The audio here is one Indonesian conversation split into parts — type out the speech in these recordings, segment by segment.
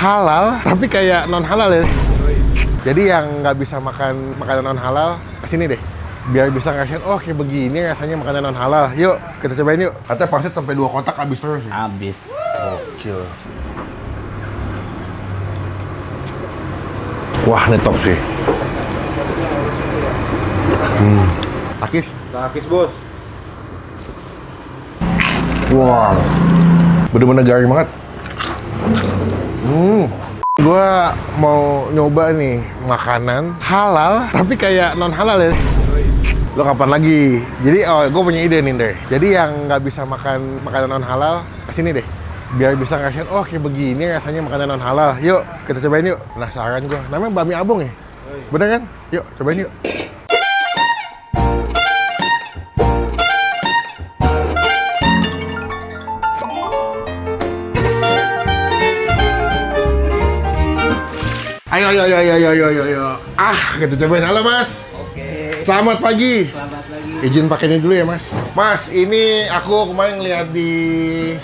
halal, tapi kayak non halal ya. Jadi yang nggak bisa makan makanan non halal, kesini deh. Biar bisa ngasihin, oh kayak begini rasanya makanan non halal. Yuk, kita cobain yuk. Katanya pangsit sampai 2 kotak habis terus ya? Habis. Gokil. Wah, ini top sih. Takis? Takis bos. Wah, bener-bener garing banget. Gua mau nyoba nih makanan halal, tapi kayak non halal ya. Lo kapan lagi? Jadi, gue punya ide nih deh. Jadi yang nggak bisa makan makanan non halal, kesini deh. Biar bisa ngasihin, oh kayak begini rasanya makanan non halal. Yuk, kita cobain yuk. Penasaran gue. Namanya bakmi abong ya? Bener kan? Yuk, cobain yuk. Ayo. Kita cobain. Halo Mas. Oke. Selamat pagi. Selamat pagi. Izin pakai ini dulu ya Mas. Mas, ini aku kemarin lihat di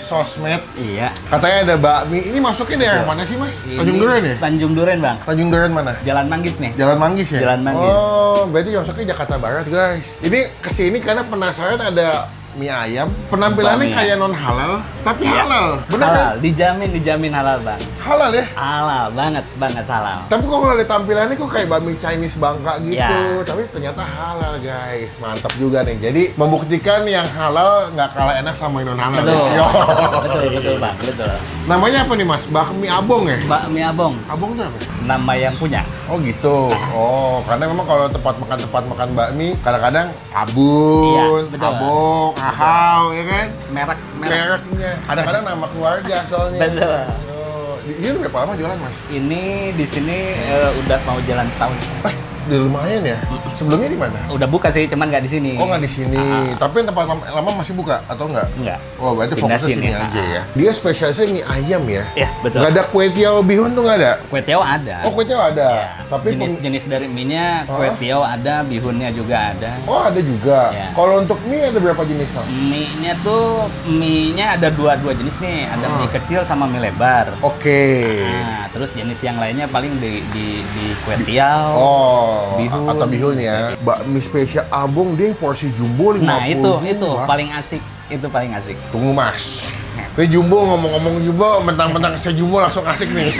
sosmed. Iya. Katanya ada bakmi. Ini masuknya daerah mana sih Mas? Tanjung Duren ya? Tanjung Duren bang. Tanjung Duren mana? Jalan Manggis nih. Jalan Manggis ya? Jalan Manggis. Oh, berarti masuknya Jakarta Barat guys. Ini kesini karena penasaran ada mie ayam. Penampilannya Bakmi. kayak non halal, tapi halal. Bener Halal. kan? Dijamin halal bang. Halal ya? Halal banget halal. Tapi kok kalau lihat tampilannya kok kayak bakmi Chinese Bangka gitu. Ya. Tapi ternyata halal guys. Mantap juga nih. Jadi membuktikan yang halal nggak kalah enak sama yang non halal. Betul. Yo. Betul bang. Betul. Namanya apa nih Mas? Bakmi abong ya? Bakmi abong. Abong itu apa? Nama yang punya. Oh gitu. Oh, karena memang kalau tempat makan bakmi kadang-kadang abun, Iya, betul. abong, ahau, ya kan? Merek. Mereknya. Kadang-kadang nama keluarga soalnya. Betul. Oh, ini udah berapa lama jualan Mas? Ini di sini udah mau jalan setahun. Udah lumayan ya. Sebelumnya di mana? Udah buka sih, cuman nggak di sini. Oh nggak di sini. Tapi tempat lama masih buka atau enggak? Enggak. Oh berarti Pindah fokusnya sini sini. aja ya. Dia spesialisnya mie ayam ya? Iya betul. Nggak ada kue tiaw bihun tuh nggak ada? Kue tiaw ada. Oh kue tiaw ada. Ya, Tapi jenis dari mie-nya, kue tiaw ada, bihunnya juga ada. Oh ada juga. Ya. Kalau untuk mie ada berapa jenis Mas? Mie-nya ada dua jenis nih, ada mie kecil sama mie lebar. Oke. Nah, terus jenis yang lainnya paling di kue tiaw. Oh, bihun. atau bihun ya. Bakmi spesial abong dia porsi jumbo 50. Nah, itu Wah. paling asik. Itu paling asik. Tunggu Mas. Ini jumbo ngomong-ngomong jumbo, mentang-mentang saya jumbo langsung asik nih.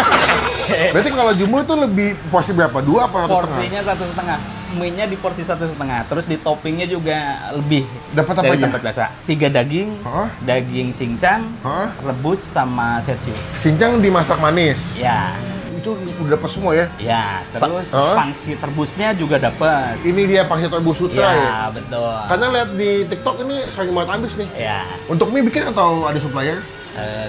Berarti kalau jumbo itu lebih porsi berapa? 2 apa 1,5? Porsinya 1,5. Mie-nya di porsi 1,5. Terus di toppingnya juga lebih. Dapat apa dari aja? tempat biasa. 3 daging, Hah? daging cincang, Hah? rebus sama setju. Cincang dimasak manis. Ya. Itu udah dapat semua ya? Ya, terus Hah? pangsit rebusnya juga dapat. Ini dia pangsit rebus sutra ya? Ya, betul. Karena lihat di TikTok ini sering banget habis nih. Ya, Untuk mie bikin atau ada supplier?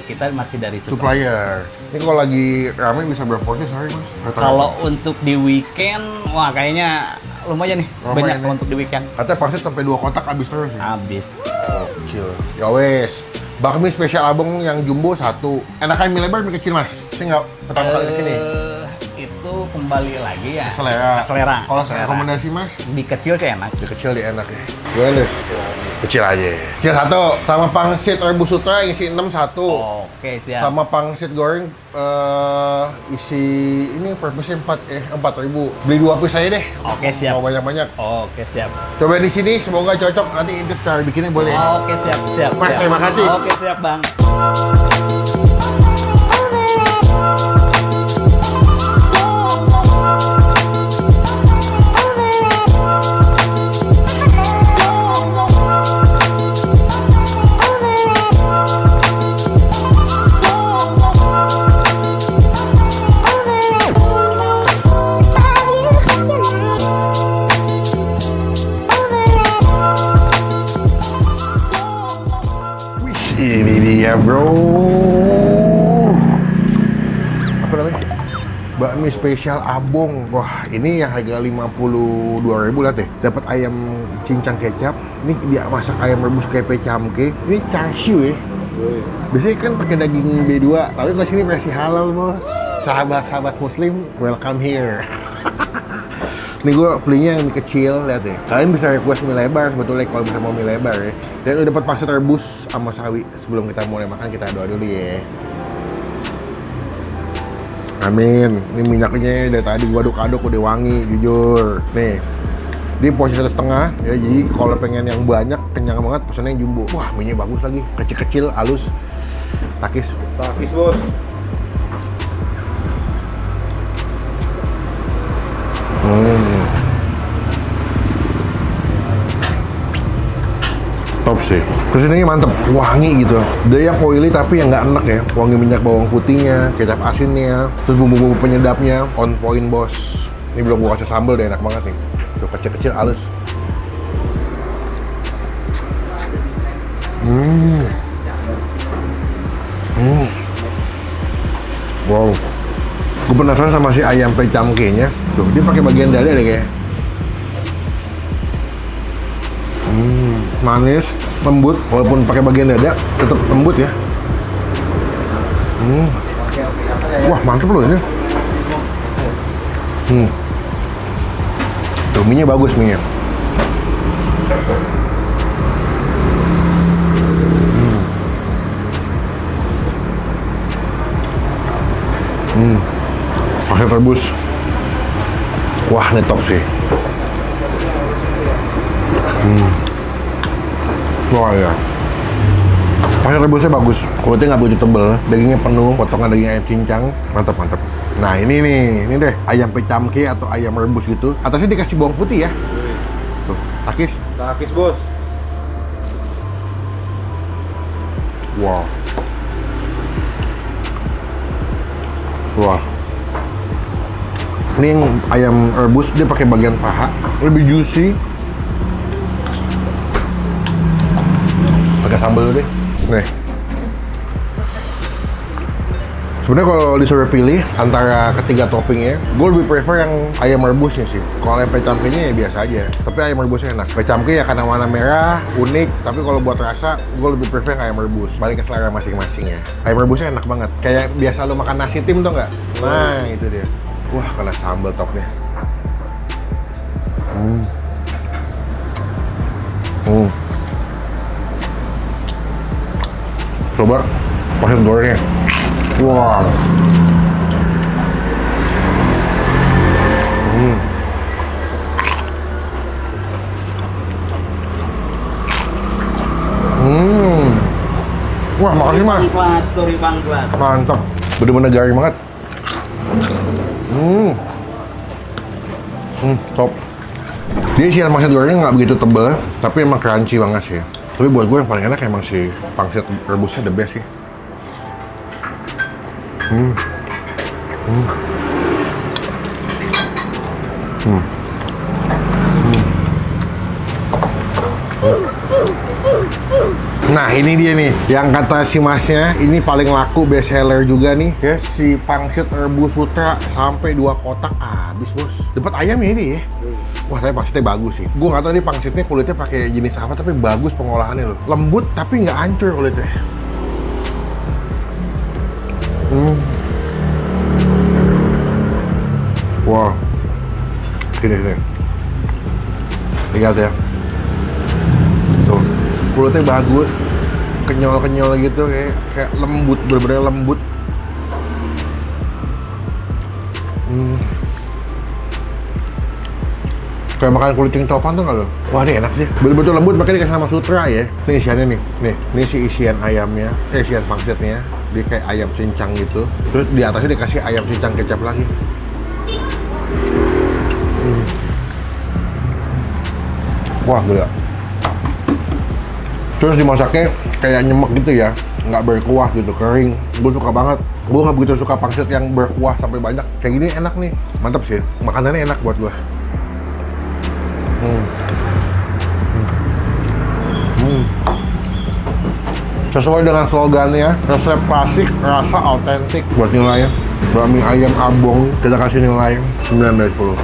kita masih dari situ. Supplier. Ini kalau lagi ramen bisa berapa porsi sehari Mas? Rata-rata. Kalau untuk di weekend, wah kayaknya lumayan nih, Lumayan banyak nih. kalau untuk di weekend. Katanya pangsit sampai 2 kotak habis terus ya? Habis. Gokil. Ya wes. Bakmi spesial abang yang jumbo 1. Enakan mie lebar, mie kecil Mas? Saya nggak pertama kali kesini. Itu kembali lagi ya. Selera. Selera. Kalau saya Selera. rekomendasi Mas, Di kecil sih enak. di kecil di enak ya. Gimana deh? Kecil aja. Kecil 1. Sama pangsit rebus sutra isi 6 1. Oke, siap. Sama pangsit goreng isi ini per piece 4.000. Beli 2 piece aja deh. Oke, siap. Mau banyak-banyak. Oke, siap. Coba di sini semoga cocok. Nanti intip cara bikinnya boleh. Oke, siap. Mas, siap. terima kasih. Oke, siap, Bang. Ini dia bro. Apa namanya? Bakmi spesial abong. Wah, ini yang harga 52.000 lihat deh. Dapat ayam cincang kecap. Ini dia masak ayam rebus kepe camke. Ini char siu ya. Biasanya kan pakai daging B2, tapi kalau sini versi halal bos. Sahabat-sahabat muslim, welcome here. Nih gue belinya yang mie kecil, lihat deh. Kalian bisa request mie lebar sebetulnya kalau bisa mau mie lebar ya. Dan udah dapat pangsit rebus sama sawi. Sebelum kita mulai makan kita doa dulu ya. Amin. Ini minyaknya dari tadi gua aduk-aduk udah wangi, jujur. Nih, di porsi 1,5 ya. Jadi kalau pengen yang banyak, kenyang banget, pesannya yang jumbo. Wah, minyak bagus lagi, kecil-kecil, halus. Takis. Takis bos. Top sih. Terus ini mantep, wangi gitu. Dia yang oily tapi yang nggak enak ya. Wangi minyak bawang putihnya, kecap asinnya, terus bumbu-bumbu penyedapnya on point bos. Ini belum gua kasih sambal deh, enak banget nih. Tuh kecil-kecil halus. Wow. Gue penasaran sama si ayam pecamkenya. Tuh, dia pakai bagian dada deh kayak. Manis, lembut, walaupun pakai bagian dada tetap lembut ya. Wah, mantep loh ini. Tuh, mie-nya bagus mie-nya. Pakai rebus. Wah, ini top sih. Wah ya. Pakai rebusnya bagus. Kulitnya nggak begitu tebel, dagingnya penuh, potongan daging ayam cincang, mantap mantap. Nah ini nih, ini deh ayam pecamke atau ayam rebus gitu. Atasnya dikasih bawang putih ya. Tuh, takis. Takis bos. Wow. Wah. Ini yang ayam rebus dia pakai bagian paha, lebih juicy. Pakai sambal dulu deh. Nih. Sebenarnya kalau disuruh pilih antara ketiga toppingnya, gue lebih prefer yang ayam rebusnya sih. Kalau ayam pecamkenya ya biasa aja, tapi ayam rebusnya enak. Pecamke ya karena warna merah, unik, tapi kalau buat rasa, gue lebih prefer yang ayam rebus. Balik ke selera masing-masing ya. Ayam rebusnya enak banget. Kayak biasa lo makan nasi tim tuh nggak? Nah, itu dia. Wah, kena sambal topnya. Coba pasir gorengnya. Wah. Wah, makasih mas. Sorry pangklat. Mantap. Bener-bener garing banget. Top. Dia isian pangsit gorengnya nggak begitu tebel, tapi emang crunchy banget sih. Tapi buat gue yang paling enak emang si pangsit rebusnya the best sih. Nah ini dia nih, yang kata si masnya, ini paling laku best seller juga nih ya, si pangsit rebus sutra sampai 2 kotak habis bos. Dapat ayam ya ini ya. Wah tapi pangsitnya bagus sih. Gue nggak tahu nih pangsitnya kulitnya pakai jenis apa, tapi bagus pengolahannya loh. Lembut tapi nggak hancur kulitnya. Wow. Sini. Lihat ya. Tuh. Kulitnya bagus. Kenyal-kenyal gitu kayak lembut, bener-bener lembut. Kayak makan kulit topan tuh nggak lo? Wah ini enak sih, bener-bener lembut, makanya dikasih nama sutra ya. Ini isiannya nih, ini si isian ayamnya, isian pangsitnya. Dia kayak ayam cincang gitu. Terus di atasnya dikasih ayam cincang kecap lagi. Wah gila. Terus dimasaknya kayak nyemek gitu ya, nggak berkuah gitu, kering. Gue suka banget. Gue nggak begitu suka pangsit yang berkuah sampai banyak. Kayak gini enak nih, mantap sih. Makanannya enak buat gue. Sesuai dengan slogannya, resep klasik, rasa autentik. Buat nilainya, bakmi ayam Abong kita kasih nilai 9 dari 10.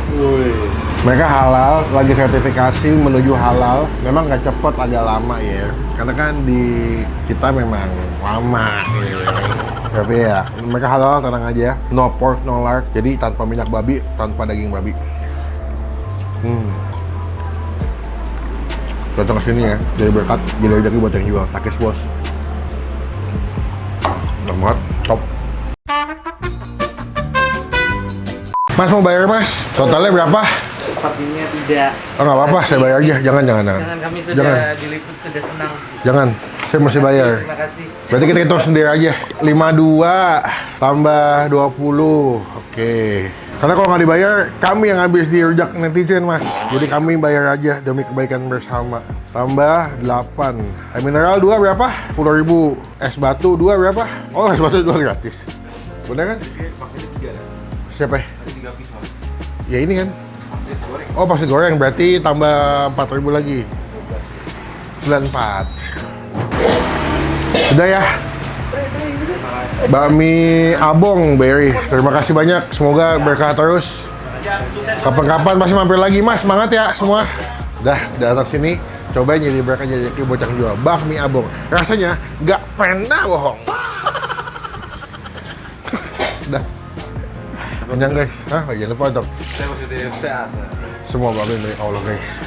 Mereka halal, lagi sertifikasi menuju halal. Memang nggak cepet, agak lama ya. Karena kan di kita memang lama gitu. Tapi ya, mereka halal, tenang aja. No pork, no lard. Jadi tanpa minyak babi, tanpa daging babi. Datang ke sini ya, jadi berkat, jadi rezeki buat yang jual. Takis bos. Enak banget, top. Mas mau bayar mas? Totalnya berapa? Sepertinya tidak. Oh nggak apa-apa, saya bayar aja. Jangan. Jangan, kami sudah Jangan. diliput, sudah senang. Jangan, saya mesti bayar. Terima kasih. Berarti kita hitung sendiri aja. 52 tambah 20. Oke. Karena kalau nggak dibayar, kami yang habis dirujak netizen mas. Jadi kami bayar aja demi kebaikan bersama. Tambah 8. Air mineral 2 berapa? 10.000. Es batu 2 berapa? Oh es batu 2 gratis. Bener kan? Siapa ya? Ya ini kan? Oh pangsit goreng, berarti tambah 4.000 lagi. 94. Sudah ya? Bakmi Abong, Berry. Terima kasih banyak. Semoga berkah terus. Kapan-kapan pasti mampir lagi, Mas. Semangat ya semua. Dah, datang sini. Cobain jadi berkah jadi bocah jual. Bakmi Abong. Rasanya nggak pernah bohong. Dah. Kenyang guys. Hah, jangan lupa dong. Semua bakmi dari Allah guys.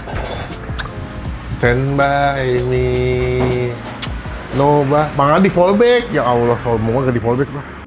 Stand by me. Nova, Bang Adi fallback. Ya Allah, soal mau nggak di fallback, Pak.